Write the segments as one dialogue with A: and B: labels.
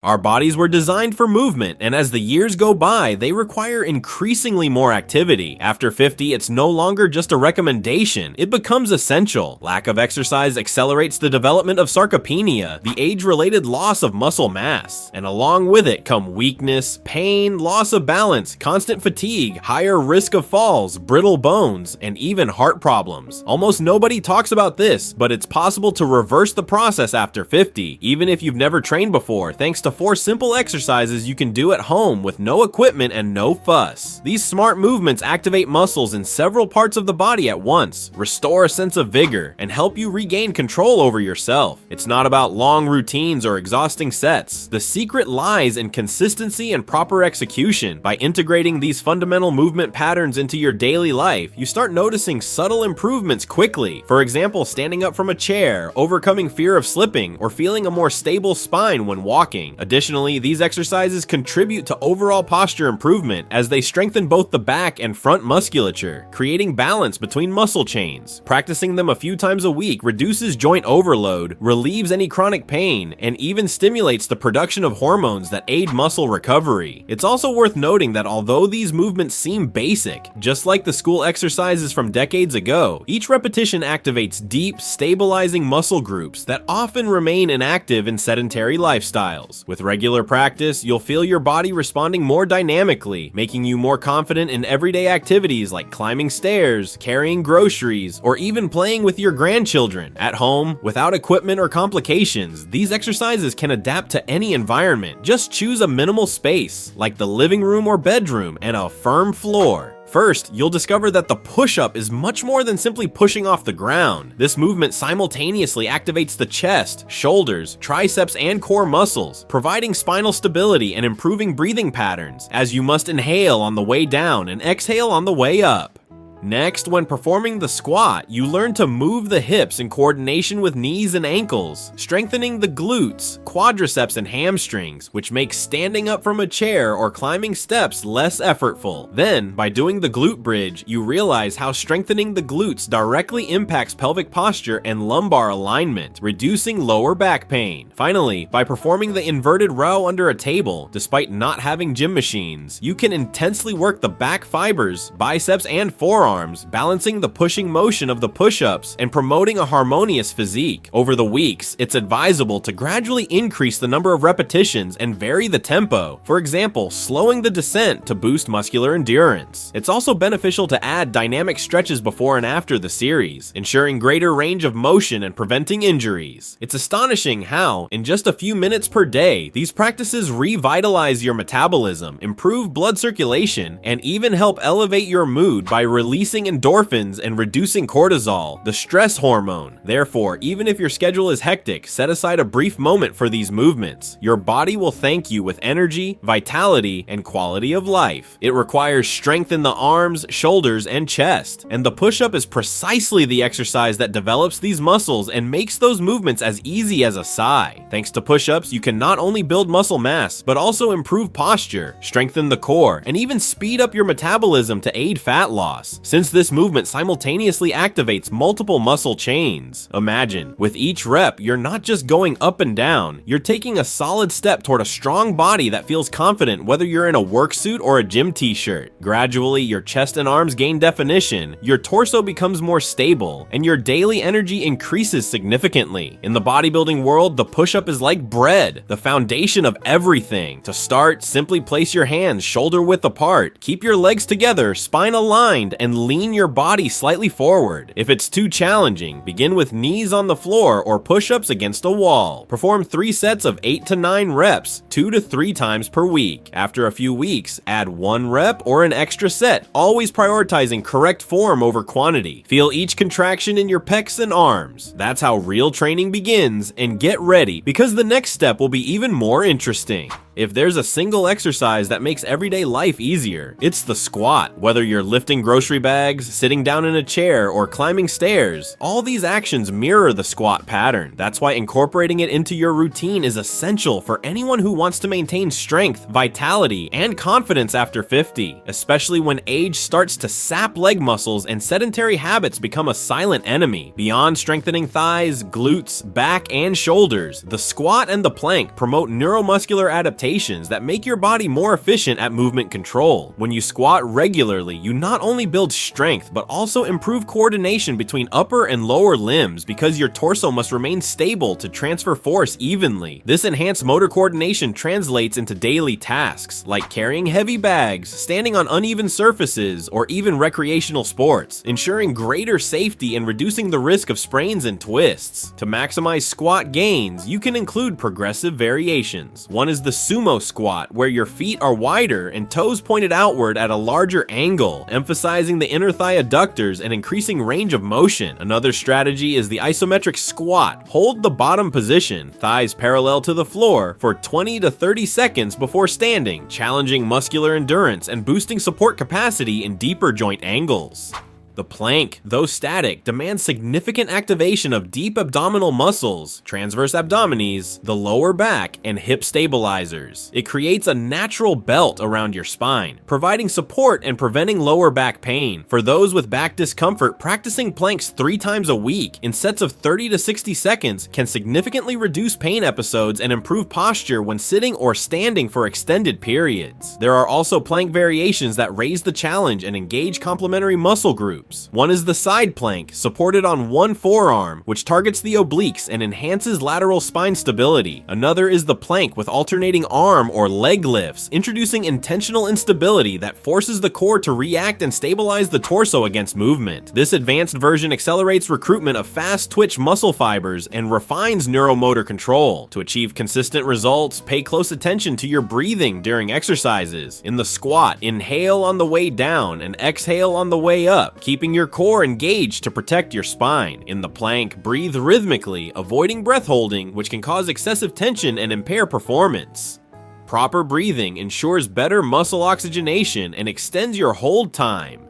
A: Our bodies were designed for movement, and as the years go by, they require increasingly more activity. After 50, it's no longer just a recommendation, it becomes essential. Lack of exercise accelerates the development of sarcopenia, the age-related loss of muscle mass. And along with it come weakness, pain, loss of balance, constant fatigue, higher risk of falls, brittle bones, and even heart problems. Almost nobody talks about this, but it's possible to reverse the process after 50, even if you've never trained before, thanks to 4 simple exercises you can do at home with no equipment and no fuss. These smart movements activate muscles in several parts of the body at once, restore a sense of vigor, and help you regain control over yourself. It's not about long routines or exhausting sets. The secret lies in consistency and proper execution. By integrating these fundamental movement patterns into your daily life, you start noticing subtle improvements quickly. For example, standing up from a chair, overcoming fear of slipping, or feeling a more stable spine when walking. Additionally, these exercises contribute to overall posture improvement as they strengthen both the back and front musculature, creating balance between muscle chains. Practicing them a few times a week reduces joint overload, relieves any chronic pain, and even stimulates the production of hormones that aid muscle recovery. It's also worth noting that although these movements seem basic, just like the school exercises from decades ago, each repetition activates deep, stabilizing muscle groups that often remain inactive in sedentary lifestyles. With regular practice, you'll feel your body responding more dynamically, making you more confident in everyday activities like climbing stairs, carrying groceries, or even playing with your grandchildren. At home, without equipment or complications, these exercises can adapt to any environment. Just choose a minimal space, like the living room or bedroom, and a firm floor. First, you'll discover that the push-up is much more than simply pushing off the ground. This movement simultaneously activates the chest, shoulders, triceps, and core muscles, providing spinal stability and improving breathing patterns, as you must inhale on the way down and exhale on the way up. Next, when performing the squat, you learn to move the hips in coordination with knees and ankles, strengthening the glutes, quadriceps, and hamstrings, which makes standing up from a chair or climbing steps less effortful. Then, by doing the glute bridge, you realize how strengthening the glutes directly impacts pelvic posture and lumbar alignment, reducing lower back pain. Finally, by performing the inverted row under a table, despite not having gym machines, you can intensely work the back fibers, biceps, and forearms, balancing the pushing motion of the push-ups and promoting a harmonious physique. Over the weeks, it's advisable to gradually increase the number of repetitions and vary the tempo. For example, slowing the descent to boost muscular endurance. It's also beneficial to add dynamic stretches before and after the series, ensuring greater range of motion and preventing injuries. It's astonishing how, in just a few minutes per day, these practices revitalize your metabolism, improve blood circulation, and even help elevate your mood by releasing endorphins and reducing cortisol, the stress hormone. Therefore, even if your schedule is hectic, set aside a brief moment for these movements. Your body will thank you with energy, vitality, and quality of life. It requires strength in the arms, shoulders, and chest, and the push-up is precisely the exercise that develops these muscles and makes those movements as easy as a sigh. Thanks to push-ups, you can not only build muscle mass, but also improve posture, strengthen the core, and even speed up your metabolism to aid fat loss, since this movement simultaneously activates multiple muscle chains. Imagine, with each rep, you're not just going up and down, you're taking a solid step toward a strong body that feels confident whether you're in a work suit or a gym t-shirt. Gradually, your chest and arms gain definition, your torso becomes more stable, and your daily energy increases significantly. In the bodybuilding world, the push-up is like bread, the foundation of everything. To start, simply place your hands shoulder width apart, keep your legs together, spine aligned, and lean your body slightly forward. If it's too challenging, begin with knees on the floor or push-ups against a wall. Perform 3 sets of 8 to 9 reps, 2 to 3 times per week. After a few weeks, add 1 rep or an extra set, always prioritizing correct form over quantity. Feel each contraction in your pecs and arms. That's how real training begins, and get ready, because the next step will be even more interesting. If there's a single exercise that makes everyday life easier, it's the squat. Whether you're lifting grocery bags bags, sitting down in a chair, or climbing stairs. All these actions mirror the squat pattern. That's why incorporating it into your routine is essential for anyone who wants to maintain strength, vitality, and confidence after 50, especially when age starts to sap leg muscles and sedentary habits become a silent enemy. Beyond strengthening thighs, glutes, back, and shoulders, the squat and the plank promote neuromuscular adaptations that make your body more efficient at movement control. When you squat regularly, you not only build strength, but also improve coordination between upper and lower limbs because your torso must remain stable to transfer force evenly. This enhanced motor coordination translates into daily tasks, like carrying heavy bags, standing on uneven surfaces, or even recreational sports, ensuring greater safety and reducing the risk of sprains and twists. To maximize squat gains, you can include progressive variations. One is the sumo squat, where your feet are wider and toes pointed outward at a larger angle, emphasizing the inner thigh adductors and increasing range of motion. Another strategy is the isometric squat. Hold the bottom position, thighs parallel to the floor, for 20 to 30 seconds before standing, challenging muscular endurance and boosting support capacity in deeper joint angles. The plank, though static, demands significant activation of deep abdominal muscles, transverse abdominis, the lower back, and hip stabilizers. It creates a natural belt around your spine, providing support and preventing lower back pain. For those with back discomfort, practicing planks 3 times a week in sets of 30 to 60 seconds can significantly reduce pain episodes and improve posture when sitting or standing for extended periods. There are also plank variations that raise the challenge and engage complementary muscle groups. One is the side plank, supported on one forearm, which targets the obliques and enhances lateral spine stability. Another is the plank with alternating arm or leg lifts, introducing intentional instability that forces the core to react and stabilize the torso against movement. This advanced version accelerates recruitment of fast twitch muscle fibers and refines neuromotor control. To achieve consistent results, pay close attention to your breathing during exercises. In the squat, inhale on the way down and exhale on the way up, keeping your core engaged to protect your spine. In the plank, breathe rhythmically, avoiding breath holding, which can cause excessive tension and impair performance. Proper breathing ensures better muscle oxygenation and extends your hold time.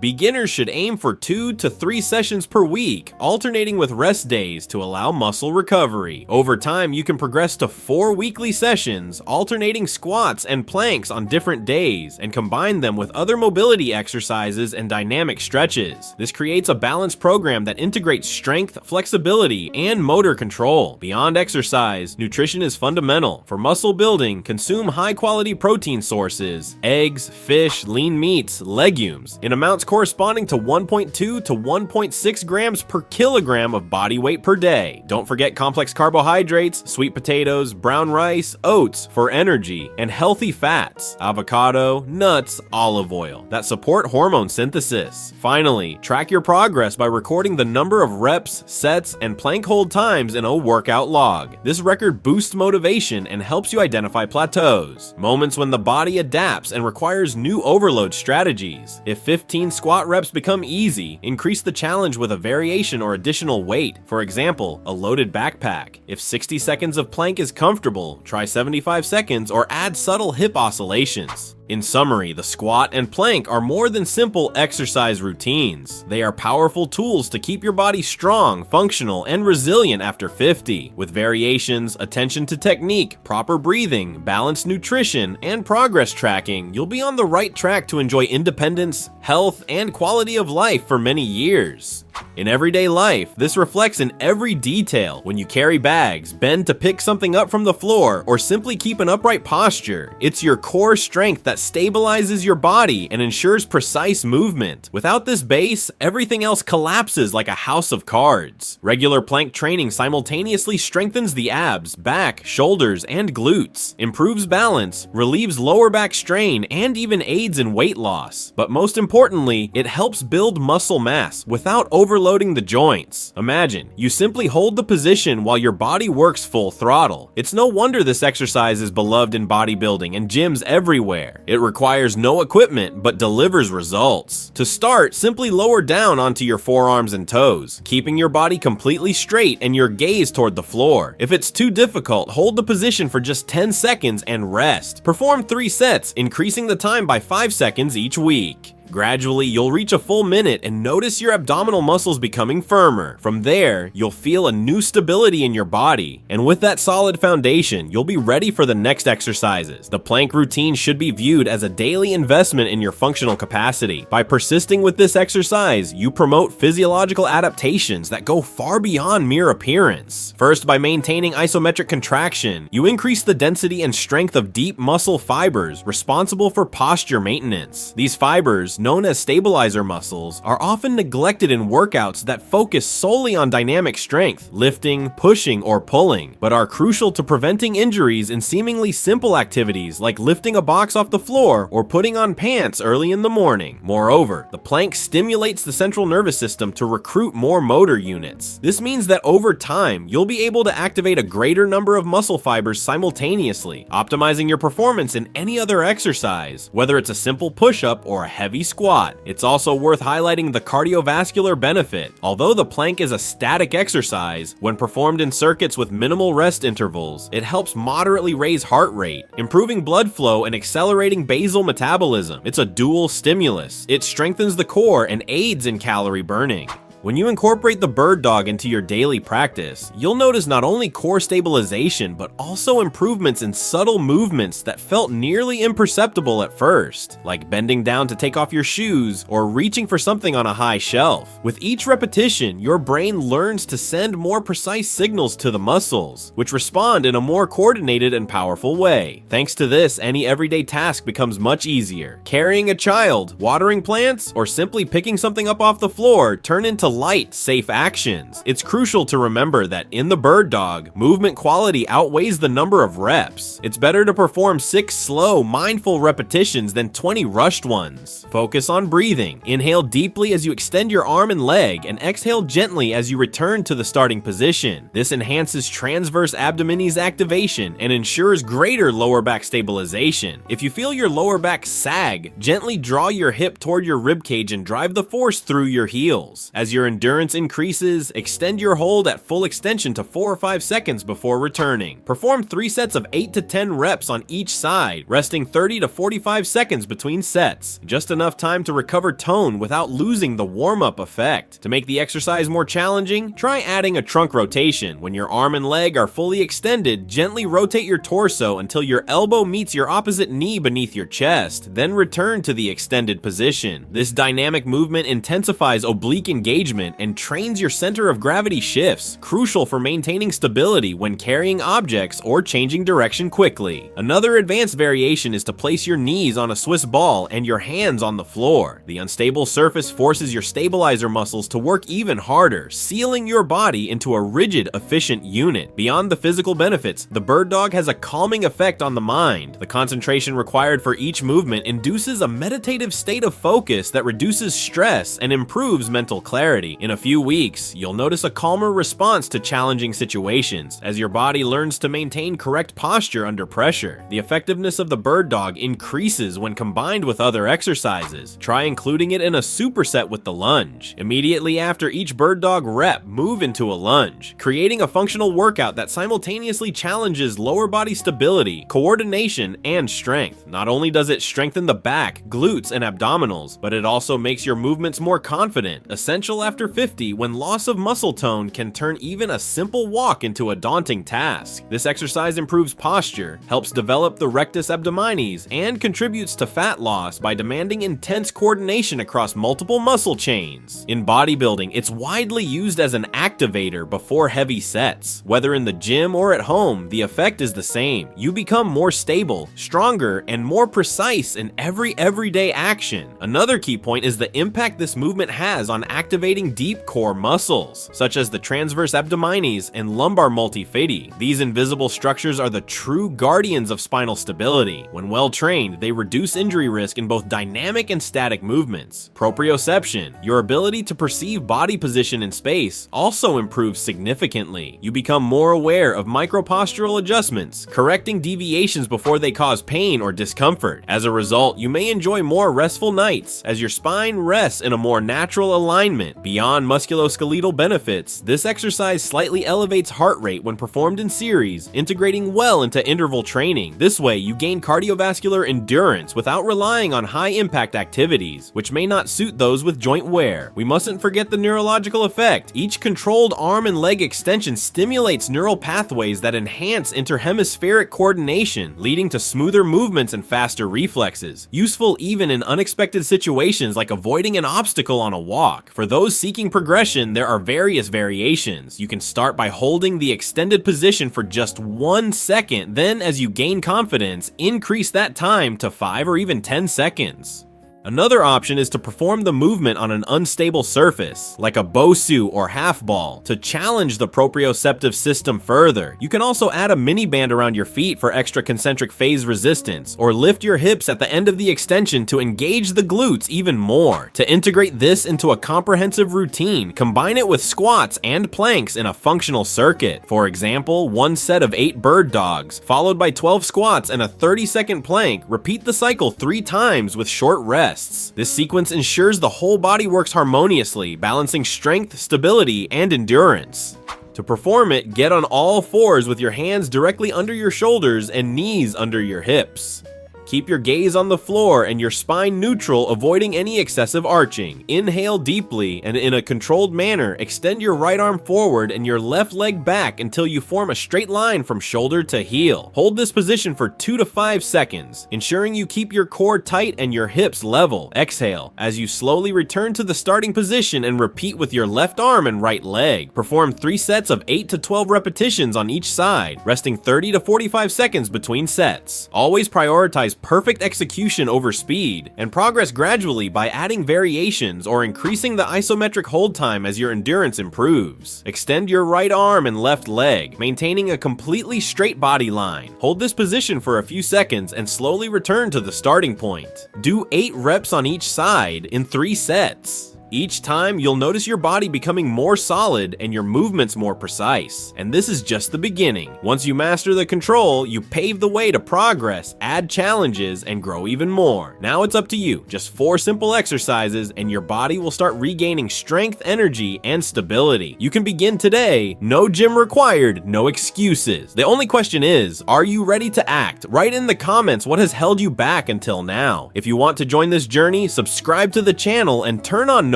A: Beginners should aim for 2 to 3 sessions per week, alternating with rest days to allow muscle recovery. Over time, you can progress to 4 weekly sessions, alternating squats and planks on different days, and combine them with other mobility exercises and dynamic stretches. This creates a balanced program that integrates strength, flexibility, and motor control. Beyond exercise, nutrition is fundamental. For muscle building, consume high-quality protein sources, eggs, fish, lean meats, legumes, in amounts corresponding to 1.2 to 1.6 grams per kilogram of body weight per day. Don't forget complex carbohydrates, sweet potatoes, brown rice, oats for energy, and healthy fats, avocado, nuts, olive oil, that support hormone synthesis. Finally, track your progress by recording the number of reps, sets, and plank hold times in a workout log. This record boosts motivation and helps you identify plateaus, moments when the body adapts and requires new overload strategies. If 15 squat reps become easy, increase the challenge with a variation or additional weight. For example, a loaded backpack. If 60 seconds of plank is comfortable, try 75 seconds or add subtle hip oscillations. In summary, the squat and plank are more than simple exercise routines. They are powerful tools to keep your body strong, functional, and resilient after 50. With variations, attention to technique, proper breathing, balanced nutrition, and progress tracking, you'll be on the right track to enjoy independence, health, and quality of life for many years. In everyday life, this reflects in every detail. When you carry bags, bend to pick something up from the floor, or simply keep an upright posture, it's your core strength that stabilizes your body and ensures precise movement. Without this base, everything else collapses like a house of cards. Regular plank training simultaneously strengthens the abs, back, shoulders, and glutes, improves balance, relieves lower back strain, and even aids in weight loss. But most importantly, it helps build muscle mass without overloading the joints. Imagine, you simply hold the position while your body works full throttle. It's no wonder this exercise is beloved in bodybuilding and gyms everywhere. It requires no equipment, but delivers results. To start, simply lower down onto your forearms and toes, keeping your body completely straight and your gaze toward the floor. If it's too difficult, hold the position for just 10 seconds and rest. Perform 3 sets, increasing the time by 5 seconds each week. Gradually, you'll reach a full minute and notice your abdominal muscles becoming firmer. From there, you'll feel a new stability in your body. And with that solid foundation, you'll be ready for the next exercises. The plank routine should be viewed as a daily investment in your functional capacity. By persisting with this exercise, you promote physiological adaptations that go far beyond mere appearance. First, by maintaining isometric contraction, you increase the density and strength of deep muscle fibers responsible for posture maintenance. These fibers, known as stabilizer muscles, are often neglected in workouts that focus solely on dynamic strength, lifting, pushing, or pulling, but are crucial to preventing injuries in seemingly simple activities like lifting a box off the floor or putting on pants early in the morning. Moreover, the plank stimulates the central nervous system to recruit more motor units. This means that over time, you'll be able to activate a greater number of muscle fibers simultaneously, optimizing your performance in any other exercise, whether it's a simple push-up or a heavy squat. It's also worth highlighting the cardiovascular benefit. Although the plank is a static exercise, when performed in circuits with minimal rest intervals, it helps moderately raise heart rate, improving blood flow and accelerating basal metabolism. It's a dual stimulus. It strengthens the core and aids in calorie burning. When you incorporate the bird dog into your daily practice, you'll notice not only core stabilization, but also improvements in subtle movements that felt nearly imperceptible at first, like bending down to take off your shoes or reaching for something on a high shelf. With each repetition, your brain learns to send more precise signals to the muscles, which respond in a more coordinated and powerful way. Thanks to this, any everyday task becomes much easier. Carrying a child, watering plants, or simply picking something up off the floor turn into light, safe actions. It's crucial to remember that in the bird dog, movement quality outweighs the number of reps. It's better to perform 6 slow, mindful repetitions than 20 rushed ones. Focus on breathing. Inhale deeply as you extend your arm and leg, and exhale gently as you return to the starting position. This enhances transverse abdominis activation and ensures greater lower back stabilization. If you feel your lower back sag, gently draw your hip toward your ribcage and drive the force through your heels. As your endurance increases, extend your hold at full extension to 4 or 5 seconds before returning. Perform 3 sets of 8 to 10 reps on each side, resting 30 to 45 seconds between sets. Just enough time to recover tone without losing the warm-up effect. To make the exercise more challenging, try adding a trunk rotation. When your arm and leg are fully extended, gently rotate your torso until your elbow meets your opposite knee beneath your chest, then return to the extended position. This dynamic movement intensifies oblique engagement and trains your center of gravity shifts, crucial for maintaining stability when carrying objects or changing direction quickly. Another advanced variation is to place your knees on a Swiss ball and your hands on the floor. The unstable surface forces your stabilizer muscles to work even harder, sealing your body into a rigid, efficient unit. Beyond the physical benefits, the bird dog has a calming effect on the mind. The concentration required for each movement induces a meditative state of focus that reduces stress and improves mental clarity. In a few weeks, you'll notice a calmer response to challenging situations as your body learns to maintain correct posture under pressure. The effectiveness of the bird dog increases when combined with other exercises. Try including it in a superset with the lunge. Immediately after each bird dog rep, move into a lunge, creating a functional workout that simultaneously challenges lower body stability, coordination, and strength. Not only does it strengthen the back, glutes, and abdominals, but it also makes your movements more confident, essential after 50 when loss of muscle tone can turn even a simple walk into a daunting task. This exercise improves posture, helps develop the rectus abdominis, and contributes to fat loss by demanding intense coordination across multiple muscle chains. In bodybuilding, it's widely used as an activator before heavy sets. Whether in the gym or at home, the effect is the same. You become more stable, stronger, and more precise in every everyday action. Another key point is the impact this movement has on activating deep core muscles, such as the transverse abdominis and lumbar multifidi. These invisible structures are the true guardians of spinal stability. When well trained, they reduce injury risk in both dynamic and static movements. Proprioception, your ability to perceive body position in space, also improves significantly. You become more aware of micropostural adjustments, correcting deviations before they cause pain or discomfort. As a result, you may enjoy more restful nights as your spine rests in a more natural alignment, Beyond musculoskeletal benefits, this exercise slightly elevates heart rate when performed in series, integrating well into interval training. This way, you gain cardiovascular endurance without relying on high-impact activities, which may not suit those with joint wear. We mustn't forget the neurological effect. Each controlled arm and leg extension stimulates neural pathways that enhance interhemispheric coordination, leading to smoother movements and faster reflexes. Useful even in unexpected situations like avoiding an obstacle on a walk. For those seeking progression, there are various variations. You can start by holding the extended position for just 1 second, then as you gain confidence, increase that time to 5 or even 10 seconds. Another option is to perform the movement on an unstable surface, like a Bosu or half ball, to challenge the proprioceptive system further. You can also add a mini band around your feet for extra concentric phase resistance, or lift your hips at the end of the extension to engage the glutes even more. To integrate this into a comprehensive routine, combine it with squats and planks in a functional circuit. For example, 1 set of 8 bird dogs, followed by 12 squats and a 30-second plank. Repeat the cycle 3 times with short rests. This sequence ensures the whole body works harmoniously, balancing strength, stability, and endurance. To perform it, get on all fours with your hands directly under your shoulders and knees under your hips. Keep your gaze on the floor and your spine neutral, avoiding any excessive arching. Inhale deeply and in a controlled manner, extend your right arm forward and your left leg back until you form a straight line from shoulder to heel. Hold this position for 2 to 5 seconds, ensuring you keep your core tight and your hips level. Exhale as you slowly return to the starting position and repeat with your left arm and right leg. Perform 3 sets of 8 to 12 repetitions on each side, resting 30 to 45 seconds between sets. Always prioritize perfect execution over speed, and progress gradually by adding variations or increasing the isometric hold time as your endurance improves. Extend your right arm and left leg, maintaining a completely straight body line. Hold this position for a few seconds and slowly return to the starting point. Do 8 reps on each side in 3 sets. Each time, you'll notice your body becoming more solid and your movements more precise. And this is just the beginning. Once you master the control, you pave the way to progress, add challenges, and grow even more. Now it's up to you. Just 4 simple exercises and your body will start regaining strength, energy, and stability. You can begin today. No gym required, no excuses. The only question is, are you ready to act? Write in the comments what has held you back until now. If you want to join this journey, subscribe to the channel and turn on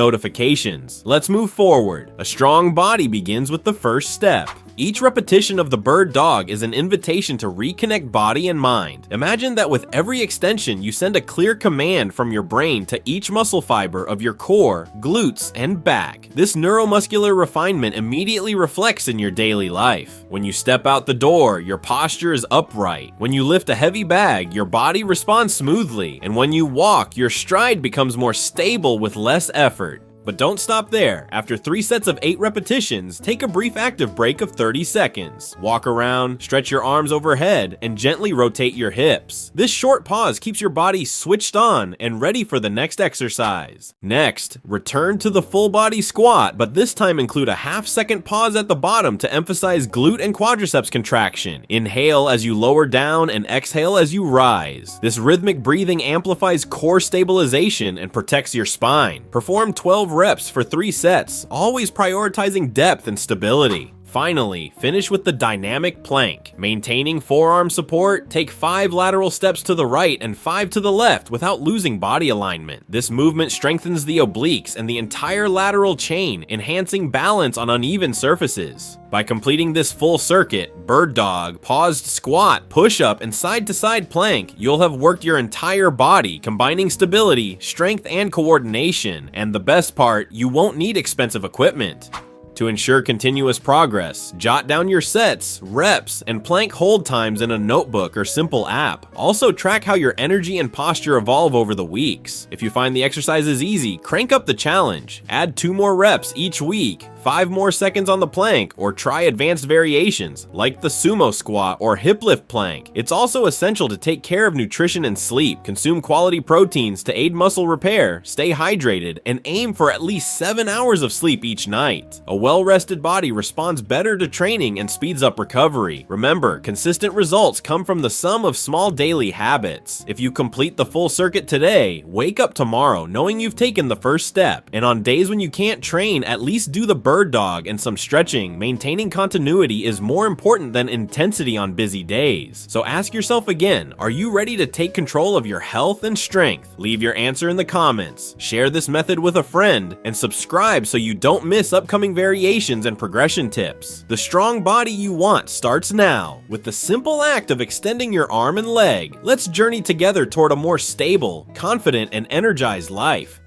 A: notifications. Let's move forward. A strong body begins with the first step. Each repetition of the bird dog is an invitation to reconnect body and mind. Imagine that with every extension, you send a clear command from your brain to each muscle fiber of your core, glutes, and back. This neuromuscular refinement immediately reflects in your daily life. When you step out the door, your posture is upright. When you lift a heavy bag, your body responds smoothly. And when you walk, your stride becomes more stable with less effort. But don't stop there. After 3 sets of 8 repetitions, take a brief active break of 30 seconds. Walk around, stretch your arms overhead, and gently rotate your hips. This short pause keeps your body switched on and ready for the next exercise. Next, return to the full body squat, but this time include a half-second pause at the bottom to emphasize glute and quadriceps contraction. Inhale as you lower down and exhale as you rise. This rhythmic breathing amplifies core stabilization and protects your spine. Perform 12 reps for 3 sets, always prioritizing depth and stability. Finally, finish with the dynamic plank. Maintaining forearm support, take 5 lateral steps to the right and 5 to the left without losing body alignment. This movement strengthens the obliques and the entire lateral chain, enhancing balance on uneven surfaces. By completing this full circuit, bird dog, paused squat, push-up, and side-to-side plank, you'll have worked your entire body, combining stability, strength, and coordination. And the best part, you won't need expensive equipment. To ensure continuous progress, jot down your sets, reps, and plank hold times in a notebook or simple app. Also track how your energy and posture evolve over the weeks. If you find the exercises easy, crank up the challenge. Add 2 more reps each week. 5 more seconds on the plank, or try advanced variations like the sumo squat or hip lift plank. It's also essential to take care of nutrition and sleep, consume quality proteins to aid muscle repair, stay hydrated, and aim for at least 7 hours of sleep each night. A well-rested body responds better to training and speeds up recovery. Remember, consistent results come from the sum of small daily habits. If you complete the full circuit today, wake up tomorrow knowing you've taken the first step. And on days when you can't train, at least do the bird dog and some stretching. Maintaining continuity is more important than intensity on busy days. So ask yourself again, are you ready to take control of your health and strength? Leave your answer in the comments, share this method with a friend, and subscribe so you don't miss upcoming variations and progression tips. The strong body you want starts now with the simple act of extending your arm and leg. Let's journey together toward a more stable, confident, and energized life.